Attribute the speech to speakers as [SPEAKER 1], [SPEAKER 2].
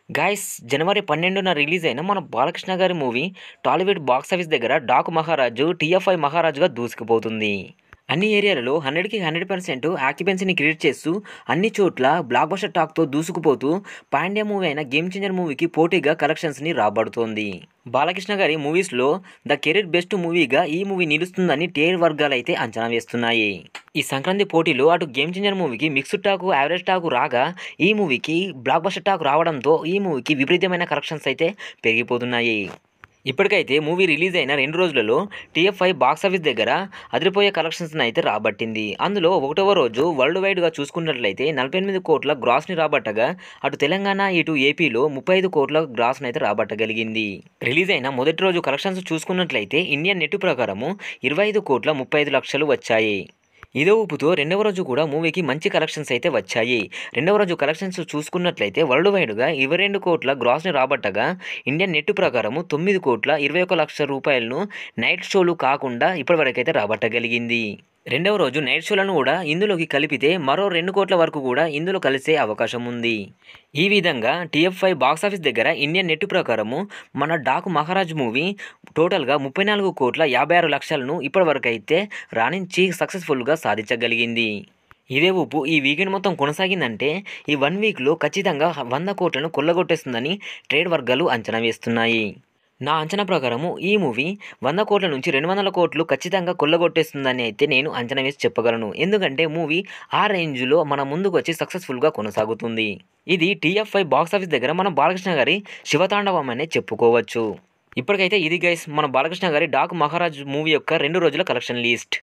[SPEAKER 1] Guys జనవరి 12న release అయిన మన బాలకృష్ణ గారి మూవీ టాలీవుడ్ బాక్స్ ఆఫీస్ దగ్గర డాకు మహారాజు టీఎఫ్ఐ మహారాజుగా దూసుకుపోతుంది. అన్ని ఏరియాలలో 100కి 100% ఆక్యుపెన్సీని క్రియేట్ చేస్తూ అన్ని చోట్ల బ్లాక్ బస్టర్ టాక్తో దూసుకుపోతూ పాండ్యా మూవీ అయిన గేమ్ చేంజర్ మూవీకి పోటీగా కలెక్షన్స్ని రాబడుతోంది. బాలకృష్ణ గారి మూవీస్లో ద కెరీర్ బెస్ట్ మూవీగా ఈ మూవీ నిలుస్తుందని టేర్ వర్గాలైతే అంచనా వేస్తున్నాయి. ఈ సంక్రాంతి పోటీలో అటు గేమ్ చేంజర్ మూవీకి మిక్స్డ్ టాకు యావరేజ్ టాకు రాగా ఈ మూవీకి బ్లాక్ బస్టర్ టాక్ రావడంతో ఈ మూవీకి విపరీతమైన కలెక్షన్స్ అయితే పెరిగిపోతున్నాయి. ఇప్పటికైతే మూవీ రిలీజ్ అయిన 2 రోజులలో టీఎఫ్ఐ బాక్స్ ఆఫీస్ దగ్గర అదిరిపోయే కలెక్షన్స్ని అయితే రాబట్టింది. అందులో 1వ రోజు వరల్డ్ వైడ్గా చూసుకున్నట్లయితే 48 కోట్ల గ్రాస్ని రాబట్టగా అటు తెలంగాణ ఇటు ఏపీలో 35 కోట్ల గ్రాస్ని అయితే రాబట్టగలిగింది. రిలీజ్ అయిన మొదటి రోజు కలెక్షన్స్ చూసుకున్నట్లయితే ఇండియన్ నెట్ ప్రకారము 25 కోట్ల 35 లక్షలు వచ్చాయి. ఇదే ఊపుతో 2వ రోజు కూడా మూవీకి మంచి కలెక్షన్స్ అయితే వచ్చాయి. 2వ రోజు కలెక్షన్స్ చూసుకున్నట్లయితే వరల్డ్ వైడ్గా 22 కోట్ల గ్రాస్ని రాబట్టగా ఇండియన్ నెట్ ప్రకారము 9 కోట్ల 21 లక్షల రూపాయలను నైట్ షోలు కాకుండా ఇప్పటివరకైతే రాబట్టగలిగింది. 2వ రోజు నైట్ షోలను కూడా ఇందులోకి కలిపితే మరో 2 కోట్ల వరకు కూడా ఇందులో కలిసే అవకాశం ఉంది. ఈ విధంగా టీఎఫ్ఐ బాక్స్ ఆఫీస్ దగ్గర ఇండియన్ నెట్ ప్రకారము మన డాకు మహారాజ్ మూవీ టోటల్గా 34 కోట్ల 56 లక్షలను ఇప్పటివరకు అయితే రాణించి సక్సెస్ఫుల్గా సాధించగలిగింది. ఇదే ఊపు ఈ వీకెండ్ మొత్తం కొనసాగిందంటే ఈ 1 వీక్లో ఖచ్చితంగా 100 కోట్లను కొల్లగొట్టేస్తుందని ట్రేడ్ వర్గాలు అంచనా వేస్తున్నాయి. నా అంచనా ప్రకారము ఈ మూవీ 100 కోట్ల నుంచి 200 కోట్లు ఖచ్చితంగా కొల్లగొట్టేస్తుందని అయితే నేను అంచనా వేసి చెప్పగలను. ఎందుకంటే మూవీ ఆ రేంజ్లో మన ముందుకు వచ్చి సక్సెస్ఫుల్గా కొనసాగుతుంది. ఇది టీఎఫ్ఐ బాక్స్ ఆఫీస్ దగ్గర మన బాలకృష్ణ గారి శివతాండవం అనే చెప్పుకోవచ్చు. ఇప్పటికైతే ఇది గైస్ మన బాలకృష్ణ గారి డాకు మహారాజ్ మూవీ యొక్క 2 రోజుల కలెక్షన్ లిస్ట్.